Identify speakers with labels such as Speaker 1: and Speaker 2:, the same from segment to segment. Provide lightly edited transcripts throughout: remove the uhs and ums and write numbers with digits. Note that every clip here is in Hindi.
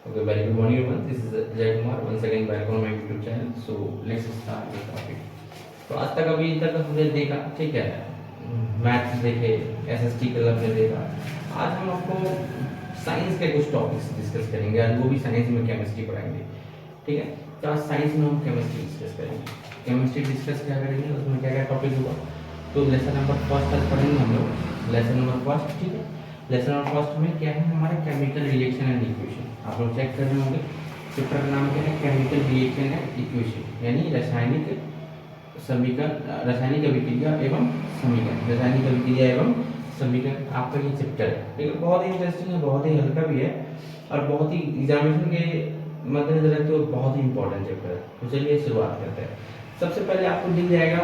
Speaker 1: Okay, very good morning everyone. This is Jay Kumar. Once again, welcome on my YouTube channel. So let's start the topic. तो आज तक अभी तक हमने देखा, ठीक है, मैथ्स देखे, एसएसटी का हमने देखा। आज हम आपको साइंस के कुछ टॉपिक्स डिस्कस करेंगे, आज वो भी साइंस में केमिस्ट्री पढ़ाएंगे, ठीक है। तो आज साइंस में हम केमिस्ट्री डिस्कस करेंगे। केमिस्ट्री डिस्कस क्या करेंगे, उसमें क्या क्या टॉपिक होगा। तो लेसन नंबर फर्स्ट आज पढ़ेंगे हम लोग, लेसन नंबर फर्स्ट, ठीक है। लेसन नंबर फर्स्ट में क्या है, हमारे केमिकल रिएक्शन एंड इक्वेशन। आप लोग चेक कर रहे होंगे, चैप्टर का नाम क्या है, केमिकल रिएक्शन एंड इक्वेशन, यानी रासायनिक समीकरण, रासायनिक अभिक्रिया एवं समीकरण, रासायनिक अभिक्रिया एवं समीकरण आपका ये चैप्टर है, ठीक है। बहुत ही इंटरेस्टिंग है, बहुत ही हल्का भी है और बहुत ही एग्जामिनेशन के मद्देनजर रखते हुए बहुत ही इंपॉर्टेंट चैप्टर है। तो चलिए शुरुआत करते हैं। सबसे पहले आपको दिख जाएगा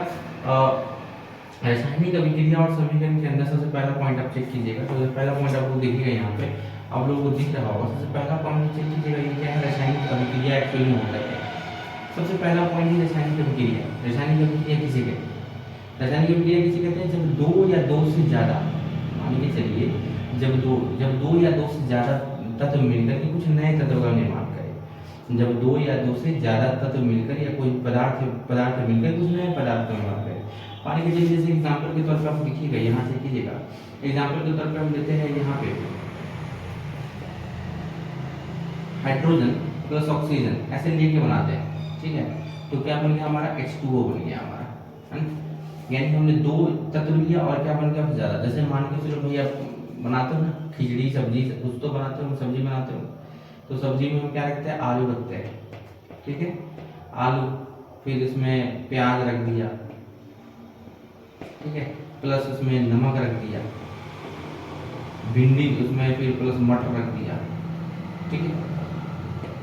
Speaker 1: रासायनिक अभिक्रिया और समीकरण के अंदर सबसे पहला पॉइंट आप चेक कीजिएगा। तो पहला पॉइंट आपको देखिएगा यहाँ पे, आप लोगों को दिख रहा होगा। सबसे पहला पॉइंट चेक कीजिएगा, ये क्या है, रासायनिक अभिक्रिया एक्चुअली होता है। सबसे पहला पॉइंट है रासायनिक अभिक्रिया। रासायनिक अभिक्रिया किसे कहते हैं? रासायनिक अभिक्रिया किसे कहते हैं? जब दो या दो से ज्यादा, मान के चलिए जब दो या दो से ज्यादा तत्व मिलकर के कुछ नए तत्व का निर्माण करें। जब दो या दो से ज्यादा तत्व मिलकर या कोई पदार्थ मिलकर कुछ नए पदार्थ का निर्माण करें। मान के चलिए जैसे एग्जाम्पल के तौर पर आप लिखिएगा, यहाँ से कीजिएगा। एग्जाम्पल के तौर पर हम लेते हैं यहाँ पे हाइड्रोजन प्लस ऑक्सीजन, ऐसे लेके बनाते हैं, ठीक है। तो क्या बन गया हमारा, H2O बन गया हमारा, है ना। यानी हमने दो तत्व लिया और क्या बन गया ज्यादा। जैसे मान के चलो भैया बनाते हो ना खिचड़ी सब्जी, कुछ तो बनाते हो, सब्जी बनाते हो, तो सब्जी में हम क्या रखते हैं, आलू रखते हैं, ठीक है। आलू, फिर इसमें प्याज रख दिया, ठीक है, प्लस उसमें नमक रख दिया, भिंडी उसमें फिर प्लस मटर रख दिया, ठीक है।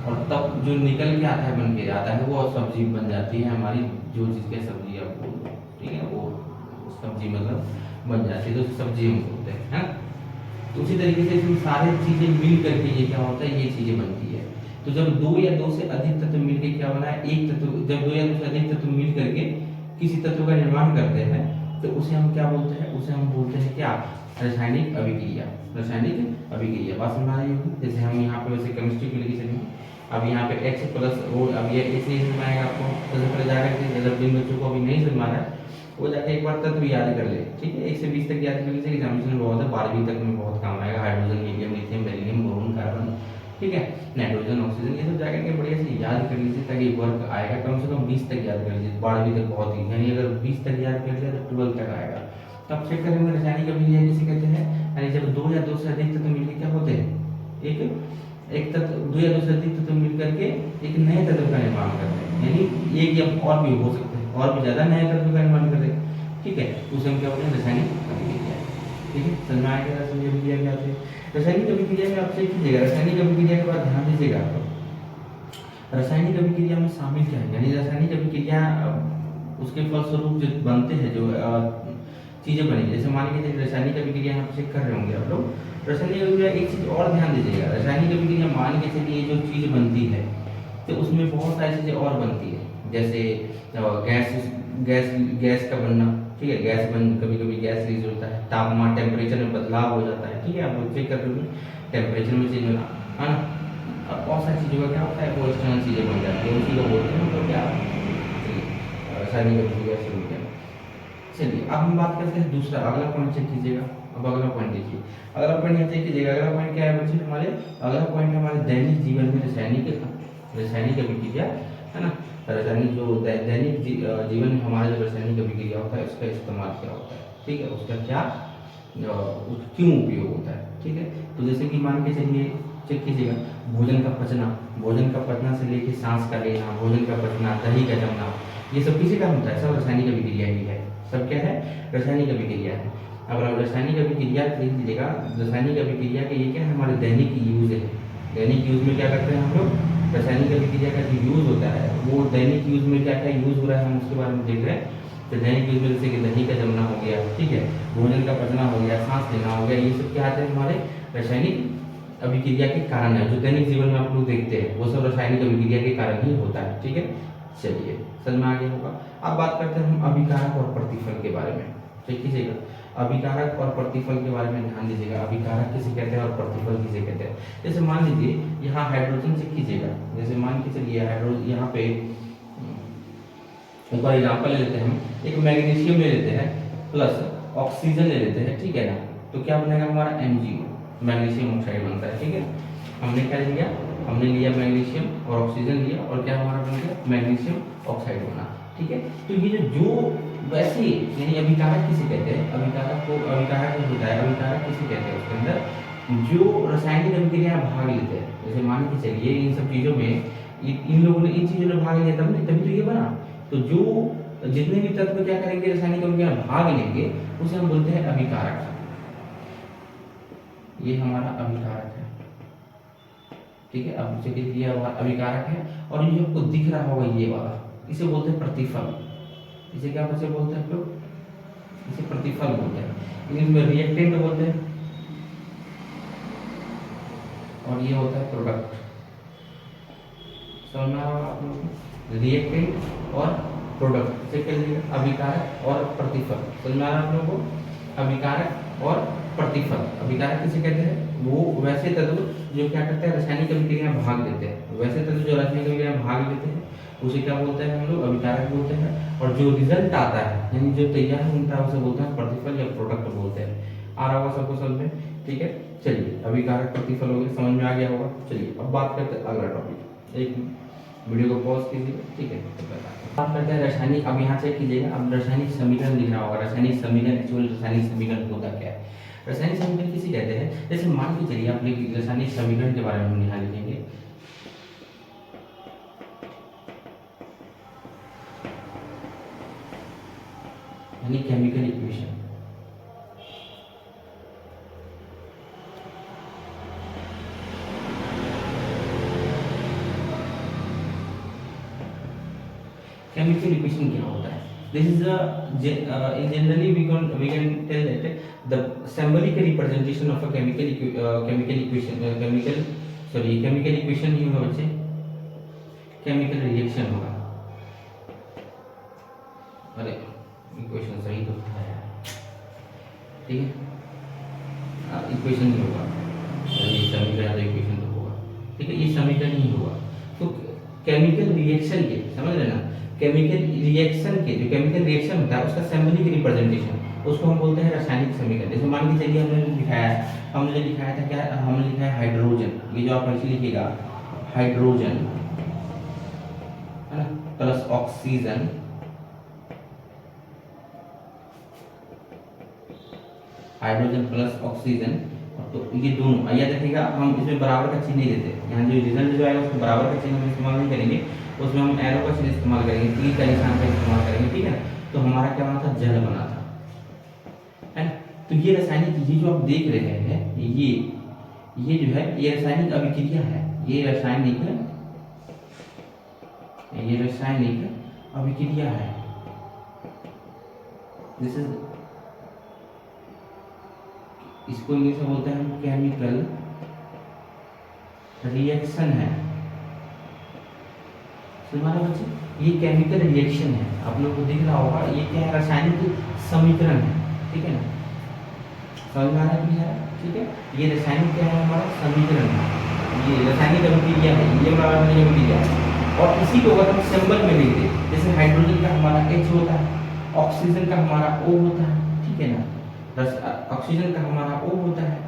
Speaker 1: और तब जो निकल के आता है, बन के आता है, वो सब्जी बन जाती है हमारी, जो चीज़ की सब्जी आप बोल दो, ठीक है, वो सब्जी मतलब बन जाती है, तो सब्जी हम बोलते हैं, है ना। तो उसी तरीके से इसमें सारी चीज़ें मिल करके ये क्या होता है, ये चीज़ें बनती है। तो जब दो या दो से अधिक तत्व मिलकर क्या बना है, एक तत्व, जब दो या दो से अधिक तत्व मिल करके किसी तत्व का निर्माण करते हैं, तो उसे हम क्या बोलते हैं, उसे हम बोलते हैं क्या, रासायनिक अभिक्रिया। रासायनिक अभिक्रिया बात समझ रही होगी। जैसे हम यहाँ पे वैसे केमिस्ट्री के लिए चलेंगे, अब यहाँ पे H प्लस O, अब ये ऐसे ही समझाएगा आपको। सबसे पहले जाकर के जिन बच्चों को अभी नहीं समझ रहा है वो जाके एक बार तत्व याद कर ले, ठीक है। 1 से 20 तक याद कर लीजिए, एग्जामिनेशन में बहुत है, 12वीं तक में बहुत काम आएगा। Hydrogen, helium, lithium, beryllium, boron, carbon, ठीक है, नाइट्रोजन, ऑक्सीजन, ये सब जाकर के बढ़िया से याद कर लीजिए, ताकि वर्क आएगा। कम से कम 20 तक याद कर लीजिए, 12वीं तक बहुत ही, यानी अगर 20 तक याद कर लिया तो 12 तक आएगा। तो आप चेक करेंगे रासायनिक अभिक्रिया किसे कहते हैं, यानी जब दो या दो से अधिक तत्व मिलकर क्या होते हैं, एक तत्व, दो या दो से अधिक तत्व मिल करके एक नए तत्व का निर्माण करते हैं, यानी एक या और भी हो सकते हैं, और भी ज्यादा नए तत्व का निर्माण करते हैं, ठीक है। उसे हम क्या बोलते हैं, रासायनिक अभिक्रिया, ठीक है। समझ में आएगा रासायनिक अभिक्रिया क्या होती है। रासायनिक अभिक्रिया में आप चेक कीजिएगा, रासायनिक अभिक्रिया के बाद ध्यान दीजिएगा आप, रासायनिक अभिक्रिया में शामिल क्या है, यानी रासायनिक अभिक्रिया उसके फलस्वरूप जो बनते हैं, जो चीजें बनेगी। जैसे मान लीजिए रासायनिक अभिक्रिया आप चेक कर रहे होंगे आप लोग, रासायनिक अभिक्रिया, एक चीज और ध्यान दीजिएगा, रासायनिक अभिक्रिया मान के चलिए जो चीज बनती है तो उसमें बहुत सारी चीजें और बनती है। जैसे गैस का बनना, ठीक है, गैस बन, कभी कभी गैस रिलीज होता है, तापमान टेम्परेचर में बदलाव हो जाता है, ठीक है। आप चेक कर रहे टेम्परेचर में चेंज होना, है ना। अब बहुत सारी चीज़ों का क्या होता है, वो एक्सटर्नल चीज़ें बन जाती है, उसी को बोलते हैं तो क्या, रासायनिक अभिक्रिया शुरू किया। चलिए अब हम बात करते हैं दूसरा, अगला पॉइंट चेक कीजिएगा। अब अगला पॉइंट देखिए, अगला पॉइंट यहाँ चेक कीजिएगा। अगला पॉइंट क्या है बच्चे हमारे, अगला पॉइंट है हमारे दैनिक जीवन में रासायनिक अभिक्रिया, है ना। रासायनिक जो दैनिक जीवन में हमारा जो रासायनिक अभिक्रिया होता है उसका इस्तेमाल क्या होता है, ठीक है, उसका क्या क्यों उपयोग होता है, ठीक है। तो जैसे कि मान के चलिए, चेक कीजिएगा, भोजन का पचना से लेके सांस का लेना, भोजन का पचना, दही का जमना, ये सब किसी का होता है, सब रासायनिक अभिक्रिया ही है, सब क्या है, रासायनिक अभिक्रिया है। अब रासायनिक अभिक्रिया लिख दीजिएगा, रासायनिक अभिक्रिया के ये क्या है, हमारे दैनिक यूज है। दैनिक यूज में क्या करते हैं हम लोग, रासायनिक अभिक्रिया का जो यूज होता है वो दैनिक यूज में क्या क्या यूज हो रहा है हम उसके बारे में देख रहे हैं। तो दैनिक यूज में जैसे कि दही का जमना हो गया, ठीक है, भोजन का पचना हो गया, सांस लेना हो गया, ये सब क्या आते हैं हमारे रासायनिक अभिक्रिया के कारण है। जो दैनिक जीवन में आप लोग देखते हैं वो सब रासायनिक अभिक्रिया के कारण ही होता है, ठीक है। चलिए समझ में आ गया होगा। अब बात करते हैं हम अभिकारक और प्रतिफल के बारे में, ठीक कीजिएगा। अभिकारक और प्रतिफल के बारे में ध्यान दीजिएगा। अभिकारक किसे कहते हैं और प्रतिफल किसे कहते हैं। जैसे मान लीजिए यहाँ हाइड्रोजन से कीजिएगा, जैसे मान के चलिए हाइड्रोजन यहाँ पे एक बार एग्जाम्पल ले लेते हैं हम, एक मैग्नीशियम ले लेते हैं प्लस ऑक्सीजन ले लेते हैं, ठीक है ना। तो क्या बनेगा हमारा MgO, मैग्नीशियम ऑक्साइड बनता है, ठीक है। हमने क्या लिया, हमने लिया मैग्नीशियम और ऑक्सीजन लिया और क्या हमारा बन गया मैग्नीशियम ऑक्साइड बना, ठीक है। तो ये जो वैसे यानी अभिकारक किसे कहते हैं, अभिकारक को अभिकारक जो होता है, अभिकारक किसे कहते हैं, उसके अंदर जो रासायनिक अभिक्रिया भाग लेते हैं। जैसे मान के चलिए इन सब चीजों में इन लोगों ने इन चीजों में भाग लिया तभी तो ये बना। तो जो जितने भी तत्व क्या करेंगे रासायनिक अभिक्रिया भाग लेंगे उसे हम बोलते हैं अभिकारक। ये हमारा अभिकारक है, ठीक है। अब जैसे कि ये अभिकारक है और ये आपको दिख रहा होगा ये वाला, इसे बोलते हैं प्रतिफल। इसे क्या बच्चे बोलते हैं लोग, इसे प्रतिफल बोलते हैं। इसमें रिएक्टेंट बोलते हैं और ये होता है प्रोडक्ट। समझ में आ रहा है आप लोगों को, रिएक्टेंट और प्रोडक्ट इसे कह लीजिए अभिकारक और प्रतिफल। समझ में आ रहा है आप लोगों को, अभिकारक और प्रतिफल। अभिकारक किसे कहते हैं, वो वैसे तत्व जो क्या करते हैं रासायनिक अभिक्रिया भाग देते हैं। वैसे तत्व जो रासायनिक अभिक्रिया भाग लेते हैं उसे क्या बोलते हैं हम लोग, अभिकारक बोलते हैं। और जो रिजल्ट आता है यानी जो तैयार होता है उसे बोलते हैं प्रतिफल या प्रोडक्ट बोलते हैं। आ रहा होगा सबको समझ में, ठीक है। चलिए अभिकारक प्रतिफल हो गया, समझ में आ गया होगा। चलिए अब बात करते हैं अगला टॉपिक। एक वीडियो को पॉज कीजिए, ठीक है। बात करते हैं रासायनिक। अब यहाँ चेक कीजिएगा, अब रासायनिक समीकरण लिखना होगा। रासायनिक समीकरण एक्चुअली रासायनिक समीकरण होता क्या है, रासायनिक समीकरण किसे कहते हैं। जैसे मान के चलिए आप रासायनिक समीकरण के बारे में हम यहाँ लिखेंगे। यानी केमिकल इक्वेशन, केमिकल इक्वेशन क्या होता है। This is in generally we can tell that the symbolic representation of a chemical equation नहीं होगा बच्चे, केमिकल रिएक्शन होगा। अरे इक्वेशन सही तो था यार, ठीक है। इक्वेशन नहीं होगा, ये समीकरण इक्वेशन तो होगा, ठीक है। ये समीकरण नहीं होगा। तो केमिकल रिएक्शन के, समझ रहे ना, केमिकल रिएक्शन के जो केमिकल रिएक्शन होता है उसका सिंबॉलिक रिप्रेजेंटेशन उसको हम बोलते हैं रासायनिक समीकरण। जैसे मान के चलिए हमने लिखाया था क्या, हमने लिखा है हाइड्रोजन। ये जो आप ऐसे लिखिएगा हाइड्रोजन है ना plus oxygen hydrogen plus oxygen. तो ये दोनों या देखिएगा हम इसमें बराबर का चिन्ह नहीं देते, यहाँ जो रिजल्ट जो आएगा उसको बराबर का चिन्ह हम इस्तेमाल नहीं करेंगे, उसमें हम एरो का चिन्ह इस्तेमाल करेंगे, तीर का निशान का इस्तेमाल करेंगे, ठीक है। तो हमारा क्या बना था, जल बना था, है ना। तो ये रासायनिक, ये जो आप देख रहे हैं ये जो है ये रासायनिक अभिक्रिया है, ये रासायनिक अभिक्रिया है। दिस इज, इसको इंग्लिश में बोलते हैं हम केमिकल रिएक्शन है। हमारे बच्चे ये केमिकल रिएक्शन है, आप लोग को दिख रहा होगा। ये क्या है, रासायनिक समीकरण है, ठीक है ना। समझ में आ रहा है, ठीक है। ये रासायनिक क्या है, हमारा समीकरण है, ये रासायनिक अभिक्रिया है, ये हमारा रासायनिक अभिक्रिया है। और इसी को अगर हम सिंबल में लिख दें, जैसे हाइड्रोजन का हमारा H होता है, ऑक्सीजन का हमारा O होता है, ठीक है ना। ऑक्सीजन का हमारा O होता है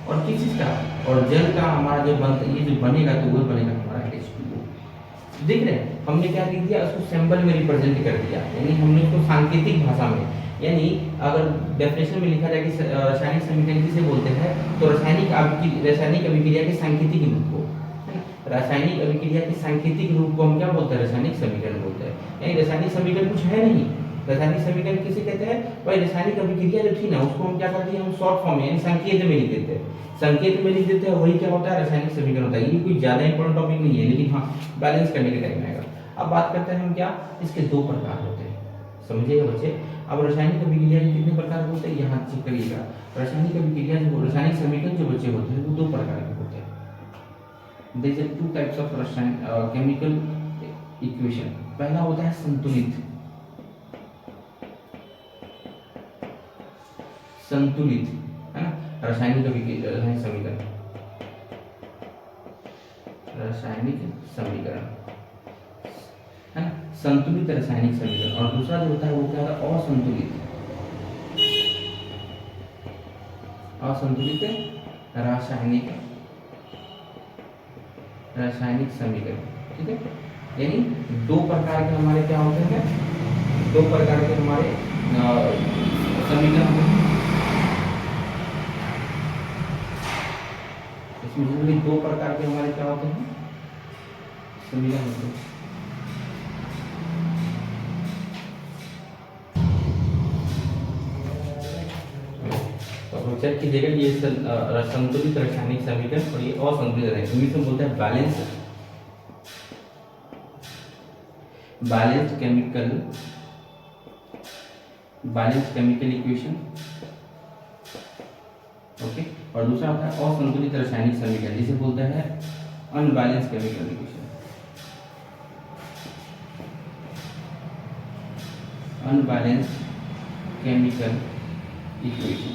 Speaker 1: और किस चीज का, और जल का हमारा जो बनता ये जो बनेगा तो वो बनेगा हमारा H2O। देख रहे हैं, हमने क्या लिख दिया, उसको सिंबल में रिप्रेजेंट कर दिया, यानी हमने उसको सांकेतिक भाषा में, यानी अगर डेफिनेशन में लिखा जाए कि रासायनिक समीकरण किसे बोलते हैं, तो रासायनिक अभिक्रिया के सांकेतिक रूप को, है ना। रासायनिक अभिक्रिया के सांकेतिक रूप को हम क्या बोलते हैं, रासायनिक समीकरण बोलते हैं। यानी रासायनिक समीकरण कुछ है नहीं, रासायनिक समीकरण किसे कहते हैं भाई, रासायनिक अभिक्रिया जो थी ना उसको हम क्या करते हैं, हम शॉर्ट फॉर्म में यानी संकेत में लिख देते हैं, संकेत में लिख देते हैं, वही क्या होता है, रासायनिक समीकरण होता है। ये कोई ज्यादा इंपॉर्टेंट टॉपिक नहीं है, लेकिन हाँ बैलेंस करने के टाइम आएगा। अब बात करते हैं हम क्या, इसके दो प्रकार होते हैं, समझिएगा बच्चे। अब रासायनिक अभिक्रिया के कितने प्रकार होते हैं, यहाँ चेक करिएगा। रासायनिक अभिक्रिया जो रासायनिक समीकरण जो बच्चे होते हैं वो दो प्रकार के होते हैं। There are two types of chemical equation. पहला होता है संतुलित, संतुलित, है ना, रासायनिक समीकरण, रासायनिक समीकरण, है ना, संतुलित रासायनिक समीकरण। और दूसरा जो होता है वो क्या होता है, असंतुलित, असंतुलित रासायनिक समीकरण, ठीक है। यानी दो प्रकार के हमारे क्या होते हैं, दो प्रकार के हमारे समीकरण होते हैं। इसमें जनरली दो प्रकार के हमारे क्या होते हैं, समीकरण होते हैं। तो चेक कीजिएगा, ये संतुलित रासायनिक समीकरण और ये असंतुलित है, इंग्लिश में बोलते हैं बैलेंस्ड केमिकल इक्वेशन, ओके। और दूसरा होता है असंतुलित रासायनिक समीकरण, जिसे बोलते हैं unbalanced chemical equation, unbalanced chemical equation,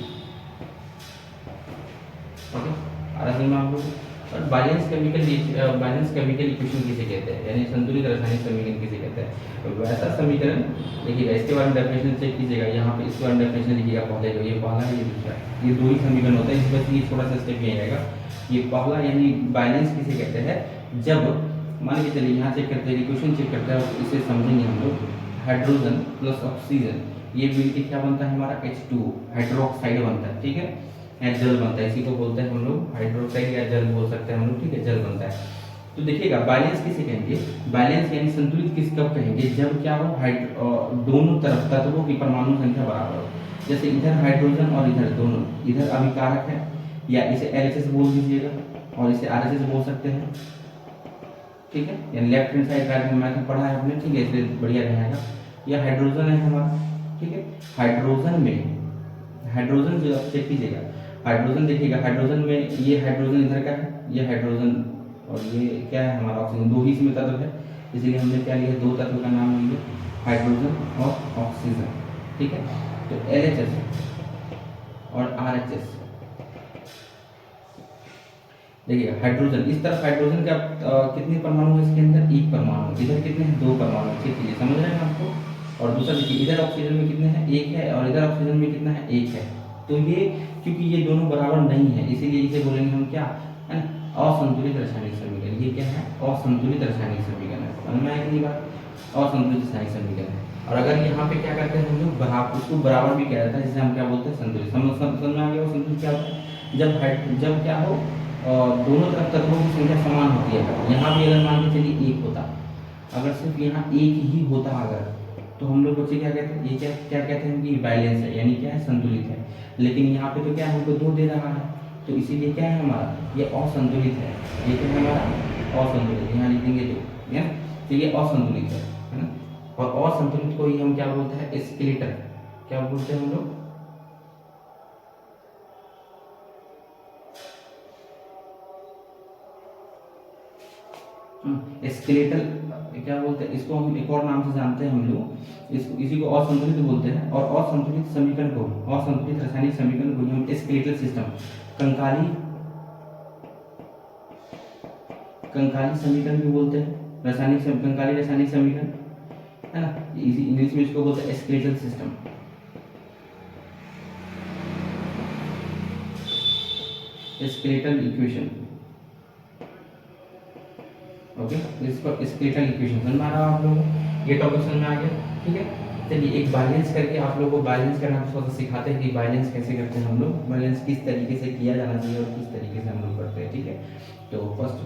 Speaker 1: okay. और असल में आप लोग और बैलेंस केमिकल इक्वेशन किसे कहते हैं, यानी संतुलित रासायनिक समीकरण किसे कहते हैं। तो वैसा समीकरण देखिएगा, इसके बारे में डेफिनेशन चेक कीजिएगा, यहाँ पे इसके बारे में डेफिनेशन लिखिएगा, पहले जो ये पहला है ये दूसरा है, ये दो ही समीकरण होता है। इस वजह से ये थोड़ा सा स्टेप ये आएगा, ये पहला यानी बैलेंस किसे कहते हैं, जब मान के चलिए यहाँ चेक करते हैं, इक्वेशन चेक करते हैं, इसे समझेंगे हम लोग। हाइड्रोजन प्लस ऑक्सीजन ये मिलकर क्या बनता है हमारा H2O, हाइड्रोक्साइड बनता है, ठीक है, या जल बनता है, इसी को बोलते हैं हम लोग हाइड्रोक्साइड या जल बोल सकते हैं हम लोग, ठीक है, जल बनता है। तो देखिएगा बैलेंस किसे कहेंगे, बैलेंस यानी संतुलित किस कब कहेंगे, जब क्या हो दोनों तरफ तत्वों की परमाणु संख्या बराबर हो। जैसे इधर हाइड्रोजन और इधर दोनों, इधर अभिकारक है, या इसे LHS बोल दीजिएगा और इसे RHS बोल सकते हैं, ठीक है, यानी left hand side right hand math पढ़ा है हमने, ठीक है, इसलिए बढ़िया रहेगा। यह हाइड्रोजन है हमारा, ठीक है। हाइड्रोजन जो आप चेक कीजिएगा, हाइड्रोजन देखिएगा, हाइड्रोजन में ये हाइड्रोजन इधर का है, ये हाइड्रोजन और ये क्या है हमारा ऑक्सीजन, दो ही इसमें तत्व है, इसलिए हमने क्या लिया, दो तत्व का नाम लिया हाइड्रोजन और ऑक्सीजन, ठीक है। तो LHS और RHS, देखिए हाइड्रोजन इस तरफ, हाइड्रोजन का कितने परमाणु है इसके अंदर, एक परमाणु, इधर कितने हैं, दो परमाणु, चेक कीजिए, समझ रहे हैं आपको। और दूसरा देखिए, इधर ऑक्सीजन में कितने हैं, एक है, और इधर ऑक्सीजन में कितना है, एक है। तो ये क्योंकि ये दोनों बराबर नहीं है, इसीलिए इसे बोलेंगे हम क्या, है ना, असंतुलित रासायनिक समीकरण। ये क्या है, असंतुलित रासायनिक समीकरण है, समझ में आएगी बात, असंतुलित रासायनिक समीकरण है। और अगर यहाँ पे क्या करते हैं हम लोग, उसको बराबर भी किया जाता है, जिसे हम क्या बोलते हैं, संतुलित। समझ में आ गया, संतुलित क्या होता है, जब क्या हो, दोनों तरफ तत्वों की संख्या समान होती है। यहाँ भी अगर मान के चलिए एक होता, अगर सिर्फ यहाँ एक ही होता अगर, तो हम लोग बच्चे क्या कहते हैं, ये क्या कहते हैं कि बैलेंस है, यानी क्या है, संतुलित है। लेकिन यहाँ पे तो क्या है, हमको दो दे रहा है, तो इसीलिए क्या है हमारा, ये असंतुलित है। ये क्या है हमारा, असंतुलित, यहाँ लिख देंगे तो ये असंतुलित है ना। और असंतुलित को ही हम क्या बोलते हैं, स्केलेटल, क्या बोलते हैं हम लोग, स्केलेटल क्या बोलते हैं इसको, हम एक और नाम से जानते हैं हम लोग, इसी को असंतुलित बोलते हैं। और असंतुलित समीकरण को, असंतुलित रासायनिक समीकरण को हम स्केलेटल सिस्टम, कंकाली समीकरण भी बोलते हैं, कंकाली रासायनिक समीकरण, है ना, इंग्लिश में इसको बोलते हैं skeletal system, skeletal equation, okay. इसको स्केलेटल इक्वेशन समझ में आ रहा है आप लोगों को, ये टॉपिक समझ में आ गया, ठीक है। चलिए एक बैलेंस करके आप लोगों को बैलेंस करना थोड़ा सा सिखाते हैं कि बैलेंस कैसे करते हैं हम लोग, बैलेंस किस तरीके से किया जाना चाहिए और किस तरीके से हम लोग करते हैं, ठीक है। तो first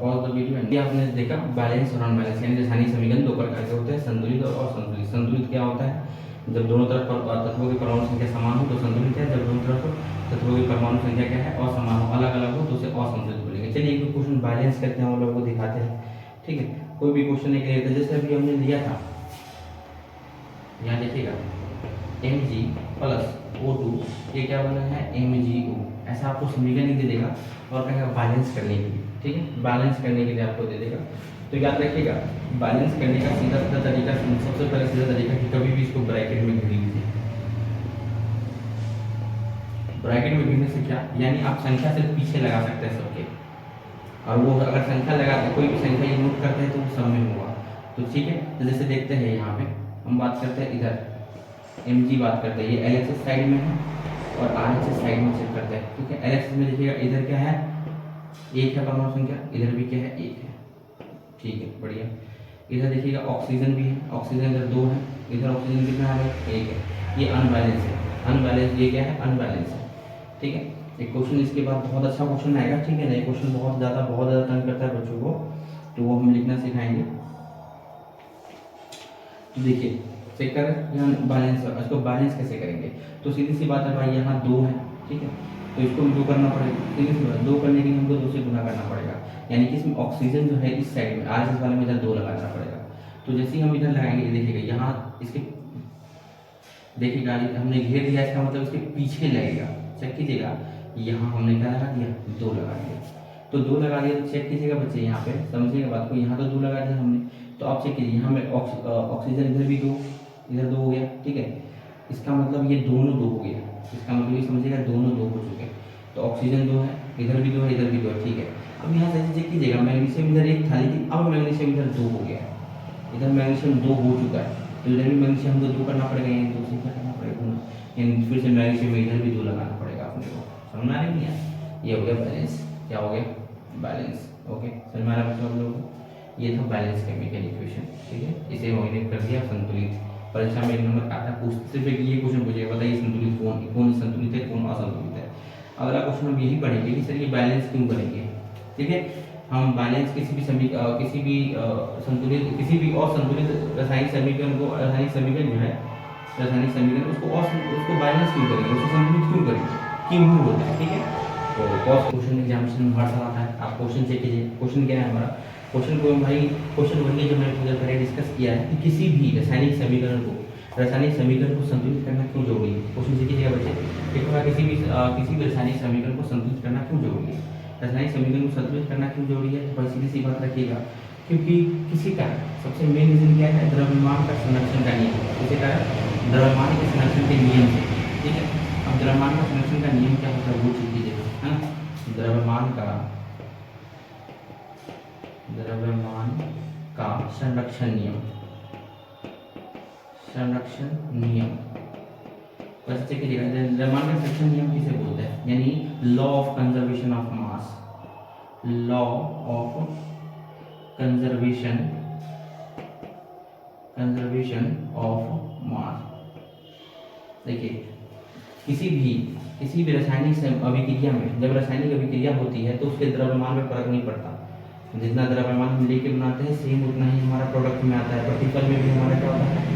Speaker 1: pause the video and आपने देखा बैलेंस और अनबैलेंस, यानी रासायनिक समीकरण दो प्रकार के होते हैं, संतुलित और असंतुलित। संतुलित क्या होता है, जब दोनों तरफ तत्वों की परमाणु संख्या समान हो तो संतुलित है, जब दोनों तरफ तत्वों की परमाणु संख्या क्या है, असमान हो, अलग अलग हो, तो उसे असंतुलित बोलेंगे। चलिए एक क्वेश्चन बैलेंस करते हैं, हम लोगों को दिखाते हैं, ठीक है। कोई भी क्वेश्चन एक लेते हैं, जैसे अभी हमने लिया था, यहाँ देखिएगा Mg प्लस O2, ये क्या बना है, MgO, ऐसा आपको समीकरण दे देगा और कहेगा बैलेंस करने के लिए, ठीक है, बैलेंस करने के लिए आपको दे देगा। तो याद रखिएगा, बैलेंस करने का सीधा तरीका, सबसे पहले सीधा तरीका कि कभी भी इसको ब्रैकेट में घेर लीजिए, ब्रैकेट में गिनने से क्या, यानी आप संख्या से पीछे लगा सकते हैं सबके, और वो अगर संख्या लगाते कोई भी संख्या ये नोट करते हैं तो वो सब में होगा। तो ठीक है, तो जैसे देखते हैं यहाँ पे हम बात करते हैं इधर mg बात करते हैं, ये LHS साइड में है और RHS साइड में चेक करते हैं। ठीक है, LHS में देखिएगा इधर क्या है, एक है परमाणु संख्या, इधर भी क्या है, एक है। ठीक है, बढ़िया। इधर देखिएगा ऑक्सीजन भी है, ऑक्सीजन इधर 2 है, इधर ऑक्सीजन कितना है, एक है। ये अनबैलेंस है, अनबैलेंस, ये क्या है, अनबैलेंस है। ठीक है, एक क्वेश्चन इसके बाद बहुत अच्छा क्वेश्चन आएगा। ठीक है ना, ये क्वेश्चन बहुत ज़्यादा तंग करता है बच्चों को, तो वो हम लिखना सिखाएंगे। तो देखिए चेक कर यहाँ बैलेंस, इसको बैलेंस कैसे करेंगे, तो सीधी सी बात है भाई, यहाँ 2 है। ठीक है, तो इसको भी 2 करना पड़ेगा, सीधी सी बात, 2 करने के लिए हमको 2 से गुना करना पड़ेगा, यानी कि इसमें ऑक्सीजन जो है इस साइड में, RHS वाले में इधर 2 लगाना पड़ेगा। तो जैसे ही हम इधर लगाएंगे, देखिएगा यहाँ इसके, देखिएगा हमने घेर दिया, इसका मतलब इसके पीछे लगेगा। चेक कीजिएगा, यहाँ हमने क्या लगा दिया, 2 लगा दिया। तो 2 लगा दिया, तो चेक कीजिएगा बच्चे, यहाँ पे समझिएगा बात को, यहाँ तो 2 लगा दिया हमने, तो आप चेक कीजिए, यहाँ में ऑक्सीजन इधर भी 2, इधर 2 हो गया। ठीक है, इसका मतलब ये दोनों 2 हो गया, इसका मतलब ये समझिएगा दोनों 2 हो चुके हैं। तो ऑक्सीजन 2 है, इधर भी 2 है, इधर भी 2 है। ठीक है, अब यहाँ से चेक कीजिएगा, मैग्नीशियम इधर 1 था, लेकिन अब मैग्नीशियम इधर 2 हो गया, इधर मैग्नीशियम 2 हो चुका है, तो इधर भी मैग्नीशियम हमको 2 करना पड़ेगा, यानी 2 से क्या करना पड़ेगा, यानी फिर से मैग्नीशियम में इधर भी 2 लगाना पड़ेगा अपने को। समझ में आ रही है, ये हो गया बैलेंस। क्या हो गया, बैलेंस। ओके, समझ में आ रहा है आप लोगों को, ये था बैलेंस केमिकल इक्वेशन। ठीक है, इसे हमने कर दिया संतुलित। परीक्षा में 1 नंबर आता है, सिर्फ एक ये क्वेश्चन पूछेगा, बताइए संतुलित कौन संतुलित है, कौन असंतुलित है। अगला क्वेश्चन हम यही पढ़ेंगे कि सर ये बैलेंस क्यों करेंगे। ठीक है, हम बैलेंस किसी भी संतुलित, किसी भी असंतुलित रासायनिक समीकरण को, रासायनिक समीकरण जो है, रासायनिक समीकरण उसको बैलेंस क्यों करेंगे, उसको संतुलित क्यों करेंगे, क्यों होता है। ठीक है, तो फर्स्ट क्वेश्चन एग्जामिनेशन में हर साल आता है, आप क्वेश्चन चेक कीजिए। क्वेश्चन क्या है हमारा, क्वेश्चन को भाई, क्वेश्चन 1 के जो मैंने थोड़ी देर पहले डिस्कस किया है कि किसी भी रासायनिक समीकरण को संतुलित करना क्यों जरूरी है। क्वेश्चन चेक कीजिएगा बच्चे, एक बार किसी भी रासायनिक समीकरण को संतुलित करना क्यों जरूरी है, रासायनिक समीकरण को संतुलित करना क्यों जरूरी है। तो सीधी सी बात रखिएगा, क्योंकि किसी का सबसे मेन रीजन क्या है, द्रव्यमान का संरक्षण का नियम। किसी का द्रव्यमान के संरक्षण के नियम से। ठीक है, अब द्रव्यमान का संरक्षण का नियम क्या होता है वो चीज कीजिएगा, है ना। द्रव्यमान का संरक्षण नियम बस चेक कीजिएगा। द्रव्यमान का संरक्षण नियम किसे बोलते हैं, यानी law of conservation of mass, law of conservation of mass. देखिए, किसी भी रासायनिक अभिक्रिया में, जब रासायनिक अभिक्रिया होती है तो उसके द्रव्यमान में फर्क नहीं पड़ता, जितना द्रव्यमान हम लेके बनाते हैं सेम उतना ही हमारा प्रोडक्ट में आता है। प्रतिफल में भी हमारा क्या होता है,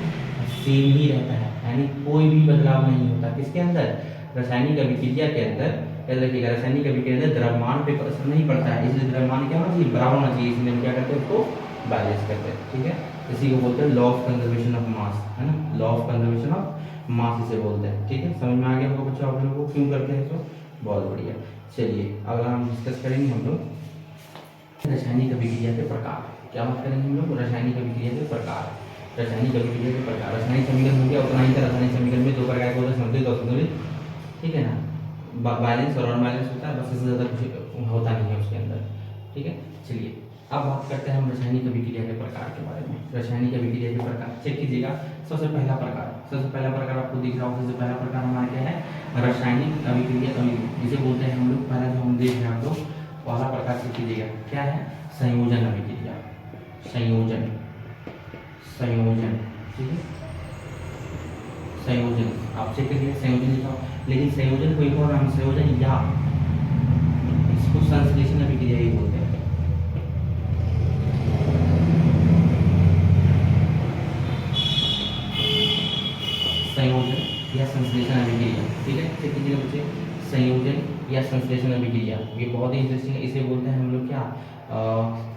Speaker 1: सेम ही रहता है, यानी कोई भी बदलाव नहीं होता। किसके अंदर, रासायनिक अभिक्रिया के अंदर। याद रखिएगा, रासायनिक अभिक्रिया के अंदर द्रव्यमान पे असर नहीं पड़ता है, इसलिए द्रव्यमान क्या होना चाहिए, बराबर होना चाहिए, इसलिए हम क्या करते हैं, उसको बैलेंस करते हैं। ठीक है, इसी को बोलते हैं law of conservation of mass, है ना, law of conservation of mass इसे बोलते हैं। ठीक है, समझ में आ गया हमको बच्चों, आप लोगों को क्यों करते हैं, तो बहुत बढ़िया। चलिए अगला हम डिस्कस करेंगे हम लोग रासायनिक अभिक्रिया के प्रकार। क्या बात करेंगे हम लोग, रासायनिक अभिक्रिया के प्रकार। रासायनिक अभिक्रिया के प्रकार, रासायनिक समीकरण हो गया, उतना ही था। रासायनिक समीकरण में 2 प्रकार के होते हैं, संतुलित और असंतुलित। ठीक है ना, बैलेंस और अनबैलेंस होता है, बस इससे ज़्यादा कुछ होता नहीं है उसके अंदर। ठीक है, चलिए अब बात करते हैं हम रासायनिक अभिक्रिया के प्रकार के बारे में। रासायनिक अभिक्रिया के प्रकार चेक कीजिएगा। सबसे पहला प्रकार आपको दिख रहा होगा। सबसे पहला प्रकार हमारा क्या है, रासायनिक अभिक्रिया, जिसे बोलते हैं हम लोग, पहला जो हम देख रहे हैं आप लोग, पहला प्रकार चेक कीजिएगा क्या है, संयोजन अभिक्रिया। संयोजन, ठीक है, संयोजन आप चेक करिए, संयोजन लिखा, लेकिन संयोजन को एक और नाम, संयोजन या इसको संश्लेषण अभिक्रिया ही बोलते हैं। संयोजन या संश्लेषण अभिक्रिया। ठीक है, चेक कीजिएगा बच्चे, संयोजन या संश्लेषण अभिक्रिया, ये बहुत ही इंटरेस्टिंग है। इसे बोलते हैं हम लोग क्या,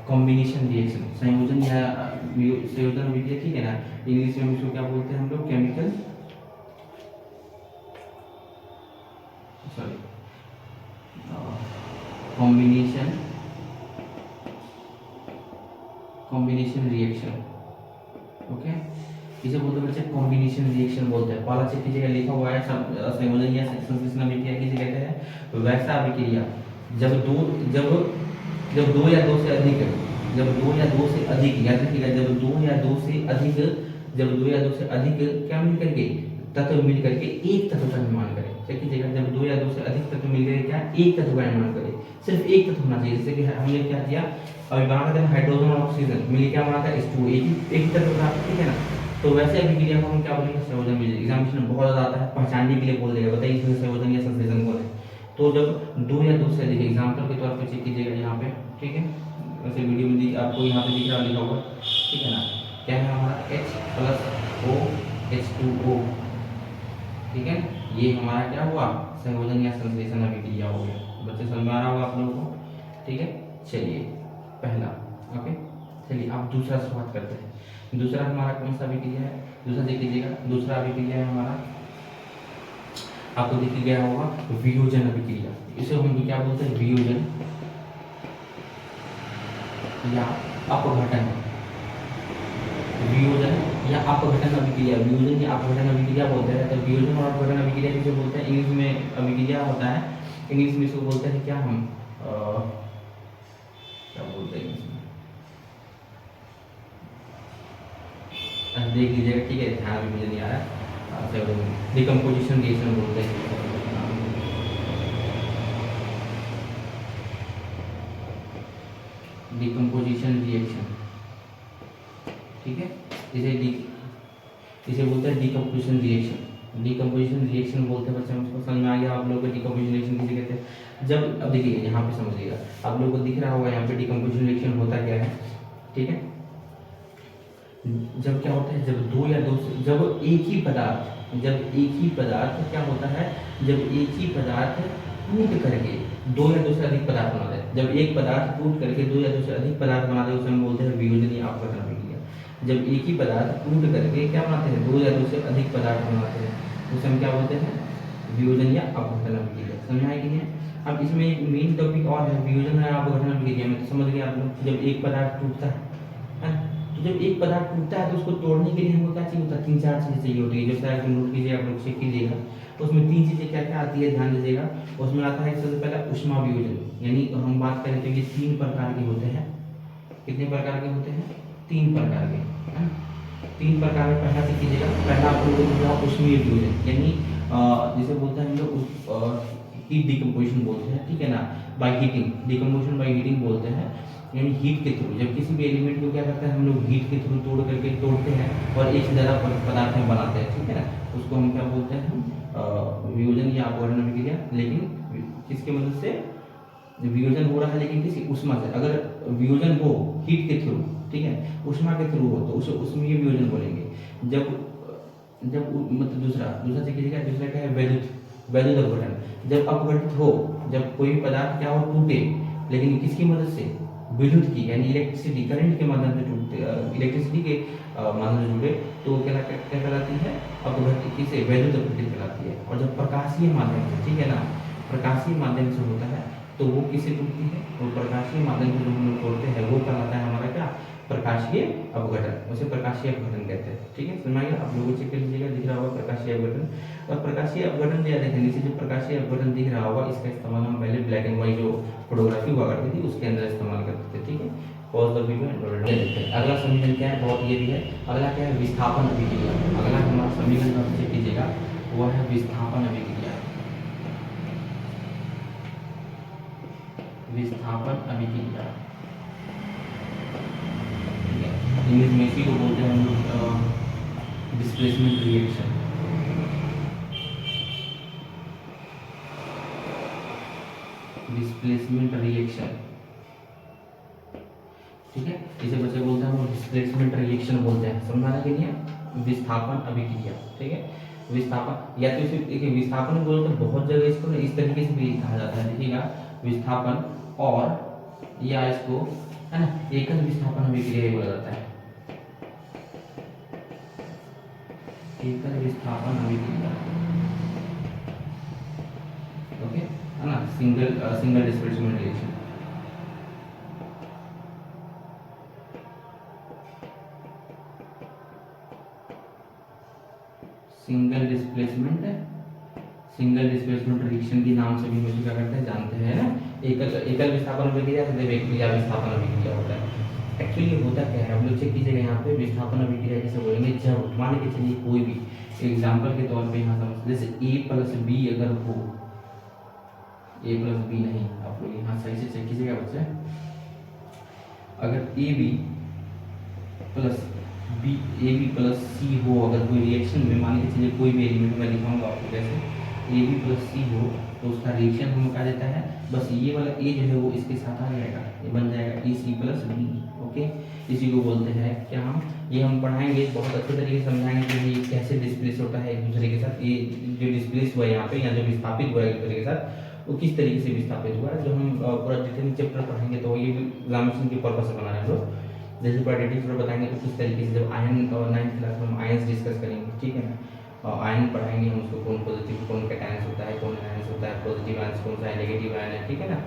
Speaker 1: कॉम्बिनेशन रिएक्शन। संयोजन या संयोजन अभिक्रिया, ठीक है ना, इंग्लिश में इसको क्या बोलते हैं हम लोग, chemical, sorry, combination reaction. Okay, इसे बोलते हैं बच्चे कॉम्बिनेशन रिएक्शन बोलते हैं। पहला चेक कीजिएगा, लिखा हुआ है संयोजन या संश्लेषण अभिक्रिया किसे कहते हैं? वैसा अभिक्रिया जब दो या दो से अधिक, जब दो या दो से अधिक, याद रखिएगा, जब दो या दो से अधिक, जब दो या दो से अधिक क्या मिल करके तत्व मिल करके एक तत्व का निर्माण करें। चेक कीजिएगा, जब दो या दो से अधिक तत्व मिल करके क्या एक तत्व का निर्माण करें, सिर्फ एक तत्व होना चाहिए। जैसे कि हमने क्या किया, अभी बना था हाइड्रोजन और ऑक्सीजन मिल क्या बना था H2, एक तत्व था, ठीक है ना। तो वैसे अभिक्रिया को हम क्या बोलेंगे? संयोजन। एग्जामिनेशन में बहुत ज्यादा आता है, पहचानने के लिए बोल देगा, बताइए इसमें संयोजन या संश्लेषण बोले। तो जब दो या दो से अधिक, एग्जाम्पल के तौर पर चेक कीजिएगा यहाँ पे, ठीक है, वैसे वीडियो में आपको यहाँ पे दिख रहा लिखा हुआ, ठीक है ना, क्या है हमारा H+O H2O, ठीक है। ये हमारा क्या हुआ? संयोजन या संश्लेषण अभिक्रिया हो गया। बच्चे समझ में आ रहा होगा आप लोगों को, ठीक है। चलिए पहला, ओके। चलिए अब दूसरा शुरुआत करते हैं। दूसरा हमारा कौन सा अभिक्रिया है? दूसरा देख लीजिएगा, दूसरा अभिक्रिया है हमारा, आपको दिख गया होगा, वियोजन अभिक्रिया। इसे हम क्या बोलते हैं? वियोजन या अपघटन। वियोजन या अपघटन अभिक्रिया, वियोजन या अपघटन अभिक्रिया बोलते हैं। तो वियोजन और अपघटन अभिक्रिया किसे बोलते हैं? इंग्लिश में अभिक्रिया होता है, इंग्लिश में इसको बोलते हैं क्या, हम क्या बोलते हैं इंग्लिश में, देख लीजिएगा, ठीक है, ध्यान भी मुझे नहीं आ रहा। डिकम्पोजिशन रिएक्शन बोलते हैं, डिकम्पोजिशन रिएक्शन, ठीक है। इसे बोलते हैं डिकम्पोजिशन रिएक्शन। डिकम्पोजिशन रिएक्शन बोलते हैं बच्चे, हमको समझ में आ गया आप लोगों को डिकम्पोजिशन रिएक्शन किसे कहते हैं? जब अब देखिए यहाँ पे समझिएगा, आप लोगों को दिख रहा होगा यहाँ पे डिकम्पोजिशन रिएक्शन होता क्या है, ठीक है। जब क्या होता है, जब दो या दो से, जब एक ही पदार्थ क्या होता है, जब एक ही पदार्थ टूट करके दो या दो से अधिक पदार्थ बना दे, जब एक पदार्थ टूट करके दो या दो से अधिक पदार्थ बना दे, उसे हम बोलते हैं वियोजन या अपघटन अभिक्रिया। जब एक ही पदार्थ टूट करके क्या बनाते हैं? दो या दो से अधिक पदार्थ बनाते हैं, उसे हम क्या बोलते हैं? वियोजन या अपघटन अभिक्रिया। समझ आएगी नहीं? अब इसमें एक मेन टॉपिक और है, वियोजन या अपघटन अभिक्रिया में तो समझ गए आप लोग। जब एक पदार्थ टूटता है, तो जब एक पदार्थ टूटता है तो उसको तोड़ने के लिए हमको क्या चाहिए होता है? तीन चार चीजें चाहिए होती है। जैसे आप नोट कीजिएगा, आप लोग चेक कीजिएगा, उसमें तीन चीजें क्या क्या आती है, ध्यान दीजिएगा। उसमें आता है सबसे पहला ऊष्मा वियोजन, यानी हम बात करें तो ये तीन प्रकार के होते हैं। कितने प्रकार के होते हैं? तीन प्रकार के, है ना। तीन प्रकार में पहला चेक कीजिएगा, पहला आप लोगों को ऊष्मीय वियोजन, यानी जिसे बोलते हैं हम लोग हीट डिकम्पोजिशन बोलते हैं, ठीक है ना, by heating, decomposition by heating बोलते हैं, यानी हीट के थ्रू। जब किसी भी एलिमेंट को क्या करते हैं हम लोग, हीट के थ्रू तोड़ते हैं और एक से ज़्यादा पदार्थ में बनाते हैं, ठीक है ना, उसको हम क्या बोलते हैं? वियोजन या अपघटन अभिक्रिया। लेकिन किसके मदद से वियोजन हो रहा है? लेकिन किसी ऊष्मा से। अगर वियोजन हो हीट के थ्रू, ठीक है, ऊष्मा के थ्रू हो, तो उसे ऊष्मीय वियोजन बोलेंगे। जब मतलब दूसरा चेक कीजिएगा, दूसरा क्या है? वैद्युत अपघटन। जब अपघटित हो, जब कोई पदार्थ क्या हो, टूटे, लेकिन किसकी मदद से? विद्युत की, यानी इलेक्ट्रिसिटी, करंट के माध्यम से टूटते, इलेक्ट्रिसिटी के माध्यम से टूटे, तो क्या कहलाती है? अपघटित, किसे? वैद्युत अपघटित कहलाती है। और जब प्रकाशीय माध्यम से, ठीक है ना, प्रकाशीय माध्यम से होता है, तो वो किससे टूटती है? वो प्रकाशीय माध्यम से जो हम लोग तोड़ते हैं वो कहलाता है हमारा क्या? प्रकाशीय अपघटन। उसे प्रकाशीय अपघटन कहते हैं, ठीक है। समझ आएगा? आप लोगों को चेक कर लीजिएगा, दिख रहा होगा प्रकाशीय अपघटन। और प्रकाशीय अपघटन दिया देखें, नीचे जो प्रकाशीय अपघटन दिख रहा होगा, इसका इस्तेमाल हम पहले ब्लैक एंड व्हाइट जो फोटोग्राफी हुआ करती थी उसके अंदर इस्तेमाल करते थे, ठीक है। पॉज द वीडियो एंड देखते हैं। अगला समीकरण क्या है? बहुत ये भी है। अगला क्या है? विस्थापन अभिक्रिया। अगला हमारा समीकरण आप चेक कीजिएगा, वह है विस्थापन अभिक्रिया। विस्थापन अभिक्रिया, इंग्लिश में इसी को बोलते हैं हम लोग डिस्प्लेसमेंट रिएक्शन। डिस्प्लेसमेंट रिएक्शन, ठीक है, इसे बच्चे बोलते हैं हम डिस्प्लेसमेंट रिएक्शन बोलते हैं। समझाने के लिए विस्थापन अभिक्रिया, ठीक है। विस्थापन या तो इसे देखिए, विस्थापन बोलते हैं बहुत जगह, इसको इस तरीके से भी कहा जाता है, देखिएगा, विस्थापन और या इसको, है ना, एकल विस्थापन अभिक्रिया बोला जाता है। एकल विस्थापन अभिक्रिया, ओके, है ना, single displacement reaction. Single displacement reaction के नाम से भी मुझे क्या करते हैं जानते हैं ना। एकल विस्थापन अभिक्रिया से या विस्थापन अभिक्रिया होता है। एक्चुअली होता क्या है, आप लोग चेक कीजिएगा यहाँ पे विस्थापन अभिक्रिया कैसे बोलेंगे। जब मान के चलिए कोई भी एग्जाम्पल के तौर पे यहाँ समझ, जैसे A प्लस बी अगर हो, A प्लस बी नहीं, आप लोग यहाँ सही से चेक कीजिएगा बच्चे। अगर ए बी प्लस सी हो, अगर कोई रिएक्शन में मान के चलिए कोई भी एलिमेंट में दिखाऊंगा आपको कैसे ए बी प्लस सी हो, तो उसका रिएक्शन हमें क्या देता है, बस ये वाला ए जो है वो इसके साथ आ जाएगा, ये बन जाएगा ए सी प्लस बी। ओके, इसी को बोलते हैं क्या हम, ये हम पढ़ाएंगे बहुत अच्छे तरीके से समझाएंगे कि ये कैसे डिस्प्लेस होता है एक दूसरे के साथ। ये जो डिस्प्लेस हुआ है यहाँ पे या जो विस्थापित हुआ है एक दूसरे के साथ, वो किस तरीके से विस्थापित हुआ है, जो हम पूरा डिटेल चैप्टर पढ़ेंगे। तो ये एग्जामिनेशन के पर्पज से बना रहे हैं हम लोग। जैसे पूरा डिटेल बताएंगे तो किस तरीके से, जब आयन और 9th क्लास में हम आयन्स डिस्कस करेंगे, ठीक है ना। आयन पढ़ाएंगे हम उसको, कौन पॉजिटिव कौन कैटायंस होता है, कौन आयन्स होता है, पॉजिटिव आयन्स कौन सा है, नेगेटिव आयन है, ठीक है ना।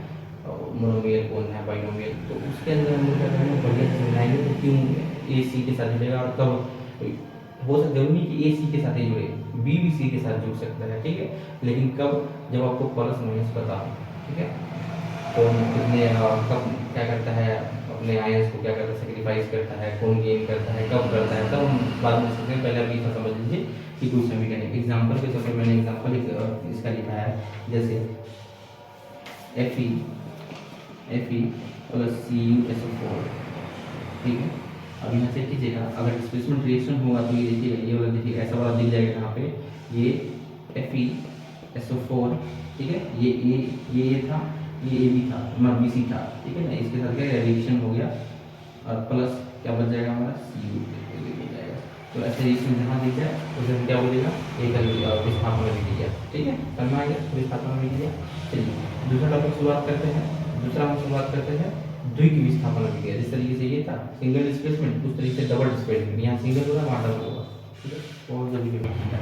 Speaker 1: मोनोमियल कौन है, बाइनोमियल, तो उसके अंदर हम लोग क्या करेंगे, बढ़िया से समझाएंगे तो क्यों ए सी के साथ जुड़ेगा और कब हो सकता जरूरी कि ए सी के साथ ही जुड़े, बी भी सी के साथ जुड़ सकता है, ठीक है। लेकिन कब, जब आपको प्लस माइनस पता हो, ठीक है। कौन कितने कब क्या करता है, अपने आयन्स को क्या करता है, सेक्रीफाइस करता है, कौन गेन करता है, कब करता है, तब हम बाद में सकते हैं। पहले अभी इतना समझ लीजिए कि कुछ समीकरण एग्जाम्पल के तौर पर मैंने एग्जाम्पल इसका लिखा है, जैसे Fe प्लस CuSO4, ठीक है। अब यहाँ चेक कीजिएगा, अगर डिस्प्लेसमेंट रिएक्शन होगा तो ये देखिएगा, ये वाला देखिएगा ऐसा वाला दिख जाएगा यहाँ पे, ये FeSO4, ठीक है। ये था, ये AB था, हमारा BC था, ठीक है ना। इसके साथ क्या रिएक्शन हो गया और प्लस क्या बच जाएगा हमारा Cu हो जाएगा। तो ऐसे रिएक्शन जहाँ दिख जाए उसे क्या बोलेगा, एकल विस्थापन अभिक्रिया, ठीक है। समझ में आ गया विस्थापन अभिक्रिया। चलिए दूसरा टॉपिक शुरुआत करते हैं। दूसरा हम शुरुआत करते हैं द्विक विस्थापन अभिक्रिया। जिस तरीके से ये था सिंगल डिस्प्लेसमेंट, उस तरीके से डबल डिस्प्लेसमेंट, यहाँ सिंगल होगा वहाँ डबल होगा, ठीक है। और जल्दी के है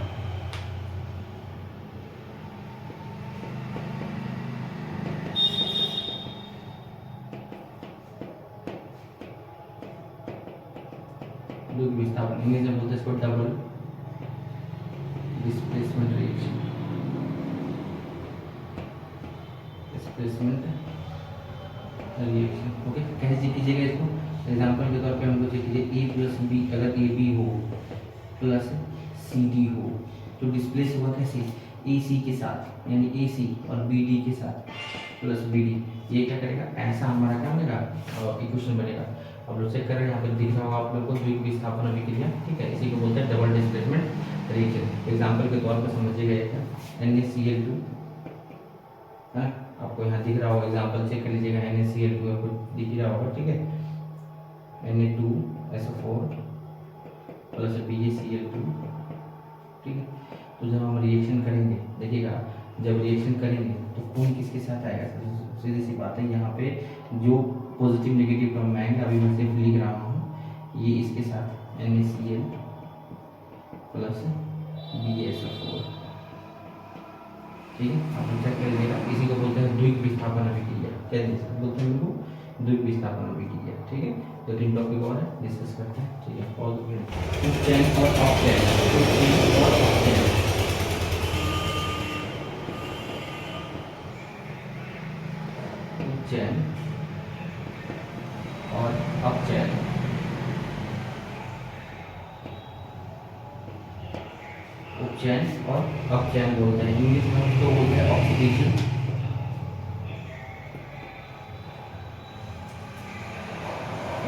Speaker 1: द्विक विस्थापन, इंग्लिश में बोलते हैं इसको double displacement reaction, displacement reaction. Okay, कैसे चेक कीजिएगा इसको, एग्जांपल के तौर पे हम लोग चेक कीजिए ए प्लस बी, अगर ए बी हो प्लस सी डी हो, तो डिस्प्लेस हुआ कैसे, ए सी के साथ, यानी ए सी और बी डी के साथ प्लस बी डी, ये क्या करेगा, ऐसा हमारा क्या बनेगा, इक्वेशन बनेगा। अब लोग चेक करें, यहाँ पे दिख रहा होगा आप लोग को द्विक विस्थापन अभिक्रिया, ठीक है। इसी को बोलते हैं डबल डिस्प्लेसमेंट रिएक्शन। एग्जाम्पल के तौर पर समझिएगा, NaCl2 है, आपको यहाँ दिख रहा होगा, एग्जांपल चेक कर लीजिएगा, NaCl2 आपको दिख रहा होगा, ठीक है। Na2SO4 प्लस BaCl2, ठीक है। तो जब हम रिएक्शन करेंगे, देखिएगा जब रिएक्शन करेंगे तो कौन किसके साथ आएगा, सीधी सी बात है। यहाँ पे जो पॉजिटिव नेगेटिव टर्म में आएंगे, अभी मैं सिर्फ लिख रहा हूँ, ये इसके साथ NaCl प्लस BaSO4, ठीक है। आप चेक कर लीजिएगा, इसी को बोलते हैं द्विक विस्थापन अभिक्रिया। क्या बोलते हैं इनको, द्विक विस्थापन अभिक्रिया, ठीक है। तो तीन टॉपिक और है, डिस्कस करते हैं, ठीक है। और चैन और ऑफ चैन, चैन और अप चैन, उपचैन और अपचैन बोलते हैं। इंग्लिश में उसको बोलते हैं oxidation,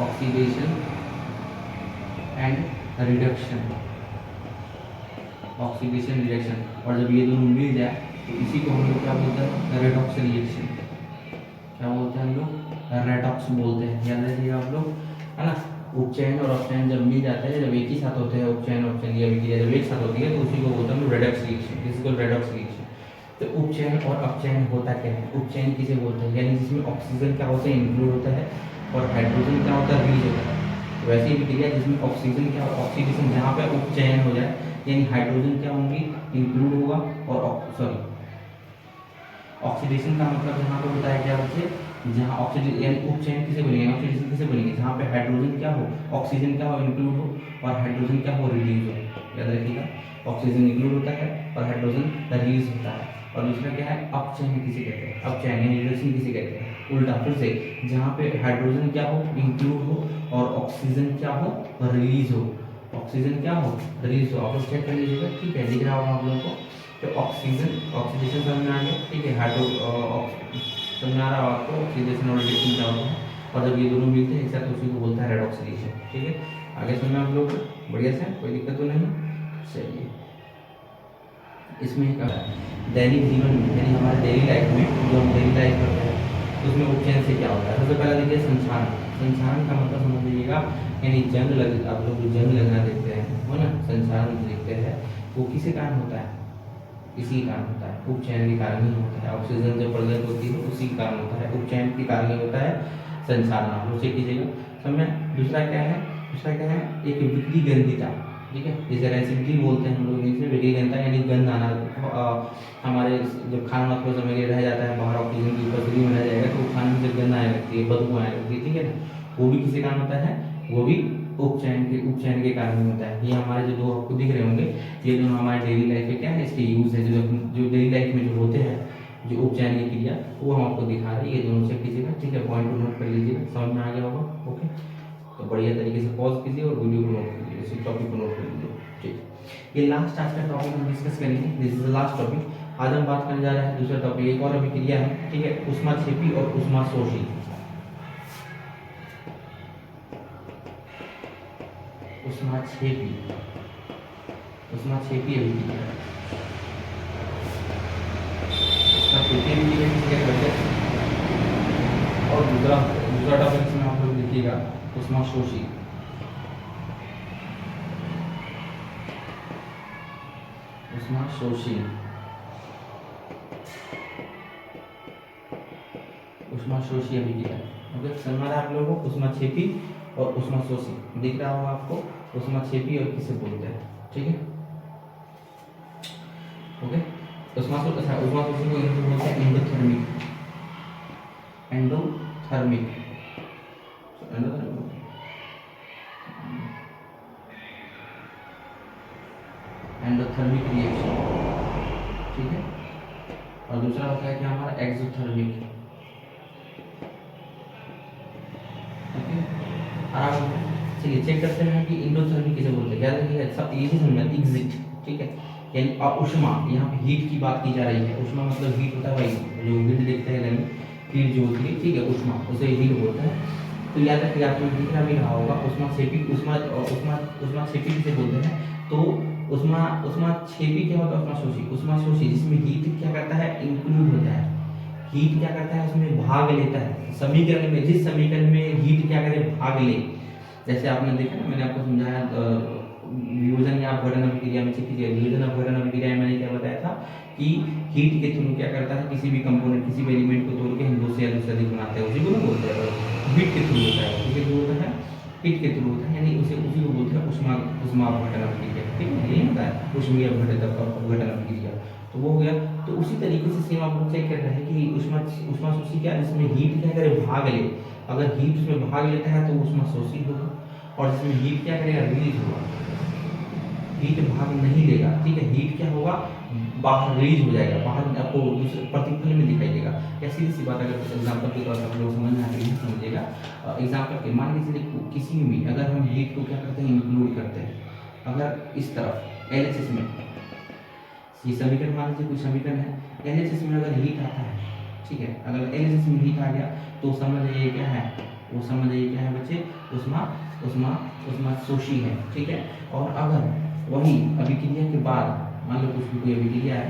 Speaker 1: oxidation and reduction, oxidation reduction. और जब ये दोनों मिल जाए तो इसी को हम लोग क्या बोलते हैं, रेडॉक्स रिएक्शन। क्या बोलते हैं हम लोग, रेडॉक्स बोलते हैं, याद रखिएगा आप लोग, है ना। उपचयन और अपचयन जब मिल जाते हैं, जब एक ही साथ होते हैं, उपचयन अपचयन की अभिक्रिया जब एक साथ होती है, तो उसी को बोलते हैं रेडॉक्स रिएक्शन, किसी को रेडॉक्स रिएक्शन। तो उपचयन और अपचयन होता क्या है, उपचयन किसे बोलते हैं, यानी जिसमें ऑक्सीजन क्या होता है, इंक्लूड होता है, और हाइड्रोजन क्या होता है, रिलीज होता है। वैसी अभिक्रिया जिसमें ऑक्सीजन क्या, ऑक्सीडेशन जहाँ पे उपचयन हो जाए, यानी हाइड्रोजन क्या होंगी, इंक्लूड होगा, और सॉरी ऑक्सीडेशन का मतलब यहाँ पे होता है क्या बच्चे, जहाँ ऑक्सीजन यानी उपचयन किसे बोलेंगे, ऑक्सीडेशन किसे बोलेंगे, जहाँ पे हाइड्रोजन क्या हो, ऑक्सीजन क्या हो इंक्लूड हो और हाइड्रोजन क्या हो रिलीज हो। याद रखिएगा, ऑक्सीजन इंक्लूड होता है और हाइड्रोजन रिलीज होता है। और दूसरा क्या है, अपचयन किसे कहते हैं, अपचयन यानी रिडक्शन किसे कहते हैं, उल्टा फिर से, जहाँ पे हाइड्रोजन क्या हो इंक्लूड हो और ऑक्सीजन क्या हो रिलीज हो, ऑक्सीजन क्या हो रिलीज हो। आप चेक कर लीजिएगा, ठीक है, दिख रहा होगा आप लोगों को। तो ऑक्सीजन ऑक्सीडेशन समझ में आ गया, ठीक है, समझ में आ रहा हो आपको ऑक्सीडेशन और रिडक्शन क्या होता है। और जब ये दोनों मिलते हैं एक साथ तो उसी को बोलता है रेड ऑक्सीडेशन। ठीक है, आगे समझ में आप लोग बढ़िया से, कोई दिक्कत तो नहीं। चलिए, इसमें क्या है, दैनिक जीवन में यानी हमारे डेली लाइफ में जो हम डेली लाइफ करते हैं उसमें उपचयन से क्या होता है। सबसे पहला देखिए संचारण। संचारण का मतलब समझ लीजिएगा, यानी जंग लग, आप लोग जो जंग लगना देखते हैं हो ना, संचारण देखते हैं, वो किसी कारण होता है, इसी कारण होता है, उपचयन के कारण ही होता है। ऑक्सीजन जब प्रेजेंट होती है उसी के कारण होता है, उपचयन के कारण ही होता है संचारण। आप लोग चेक कीजिएगा समझ। दूसरा क्या है, दूसरा क्या है, एक विक्री गंधिता। ठीक है, जैसे रेसिडिटी बोलते हैं हम लोग इंग्लिश में, विक्री गंधिता यानी गंध आना। हमारे जब खाना थोड़ा समय के लिए रह जाता है बाहर, ऑक्सीजन की उपस्थिति में रह जाएगा तो खाने में जब गंध आने लगती है, बदबू आने लगती है, ठीक है ना, वो भी किसी कारण होता है, वो भी उपचयन के कारण ही होता है। ये हमारे जो दो आपको दिख रहे होंगे, ये दोनों हमारे डेली लाइफ में क्या है, इसके यूज है, जो डेली लाइफ में जो होते हैं, जो उपचयन की क्रिया, वो हम आपको दिखा रहे हैं। ये दोनों चेक कीजिएगा, ठीक है, पॉइंट को नोट कर लीजिएगा, समझ में आ गया होगा। ओके, तो बढ़िया तरीके से पॉज कीजिए और वीडियो को नोट कीजिए, इसी टॉपिक को नोट कर लीजिए। ठीक, ये लास्ट आज का टॉपिक हम डिस्कस करेंगे, this is the last topic. आज हम बात करने जा रहे हैं दूसरा टॉपिक, एक और अभिक्रिया है, ठीक है, ऊष्माक्षेपी और ऊष्माशोषी। ऊष्माक्षेपी, ऊष्माक्षेपी अभिक्रिया, ऊष्माक्षेपी अभिक्रिया किसे कहते हैं। और दूसरा दूसरा टॉपिक इसमें आप लोग देखिएगा, ऊष्माशोषी। ऊष्माशोषी, ऊष्माशोषी अभिक्रिया। ओके, समझ रहा है आप लोगों को, ऊष्माक्षेपी और ऊष्माशोषी दिख रहा होगा आपको, ऊष्माक्षेपी और किसे बोलते हैं, ठीक है। ओके, ऊष्माशोषी, अच्छा, ऊष्माशोषी को इंग्लिश में बोलते हैं एंडोथर्मिक, एंडोथर्मिक, एंडोथर्मिक रिएक्शन, ठीक है। और दूसरा होता है कि हमारा एक्सोथर्मिक, ठीक है। आराम, चलिए चेक करते हैं कि एंडोथर्मिक किसे बोलते हैं। याद रखिए सब इजी समझना, एग्जिट, ठीक है, यानी ऊष्मा, यहाँ पे हीट की बात की जा रही है। ऊष्मा मतलब हीट होता है भाई, जो हीट देखते हैं घर में, हीट जो होती है, ठीक है, ऊष्मा, उसे हीट बोलते हैं। तो याद रखिए, आपको दिख रहा भी रहा होगा, ऊष्माक्षेपी, ऊष्माक्षेपी किसे बोलते हैं। तो ऊष्माक्षेपी क्या होता है, ऊष्माशोषी, ऊष्माशोषी जिसमें हीट क्या करता है, इंक्लूड होता है, हीट क्या करता है उसमें भाग लेता है समीकरण में, जिस समीकरण में हीट क्या करे, भाग ले। जैसे आपने देखा ना, मैंने आपको समझाया वियोजन या अपघटन अभिक्रिया में, वियोजन अपघटन अभिक्रिया में मैंने क्या बताया था कि हीट के थ्रू क्या करता है, किसी भी कंपोनेंट, किसी भी एलिमेंट को तोड़ के हम दो से अधिक बनाते हैं, उसी को ना बोलते हैं हीट के थ्रू होता है, किसके थ्रू होता है, हीट के थ्रू होता है, यानी उसी को बोलते हैं ऊष्मा अपघटन अभिक्रिया, ठीक है, यही होता है ऊष्मीय अपघटन अभिक्रिया। तो वो हो गया। तो उसी तरीके से सेम आप लोग चेक कर रहे हैं कि ऊष्माशोषी क्या, जिसमें हीट क्या करे, भाग ले। अगर हीट उसमें भाग लेता है तो ऊष्माशोषी होगा, और जिसमें हीट क्या करेगा, रिलीज होगा। हीट भाग नहीं लेगा, ठीक है, हीट क्या होगा, बाहर रिलीज हो जाएगा, बाहर आपको दूसरे प्रतिफल में दिखाई देगा। या सीधी सी बात, अगर एग्जाम्पल के तौर पर आप लोग समझना है तो समझिएगा। एग्जाम्पल के मान के चलिए, किसी में अगर हम हीट को क्या करते हैं, इंक्लूड करते हैं, अगर इस तरफ LHS में, ये समीकरण मान लीजिए कोई समीकरण है, LHS में अगर हीट आता है, ठीक है, अगर LHS में हीट आ गया तो समझ जाइए क्या है, वो समझ जाइए क्या है बच्चे, ऊष्माशोषी है, ठीक है। और अगर वही अभिक्रिया के बाद, मान लो कुछ भी कोई अभिक्रिया है,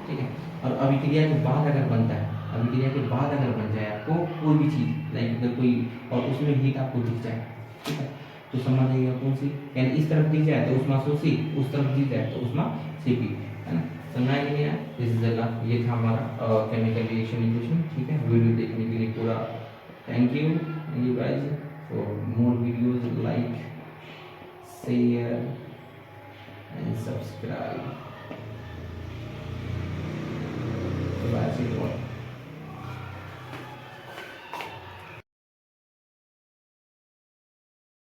Speaker 1: ठीक है, और अभिक्रिया के बाद अगर बनता है, अभिक्रिया के बाद अगर बन जाए आपको कोई भी चीज़, लाइक अगर कोई, और उसमें हीट आपको दिख जाए, ठीक है, तो समझ जाइएगा कौन सी, यानी इस तरफ दिख जाए तो ऊष्माशोषी, उस तरफ दिख जाए तो ऊष्माक्षेपी, है ना। समझा कि नहीं है, दिस इज द, ये था हमारा केमिकल रिएक्शन इक्वेशन, ठीक है। वीडियो देखने के लिए पूरा thank you guys for more videos, like, share and subscribe. Bye.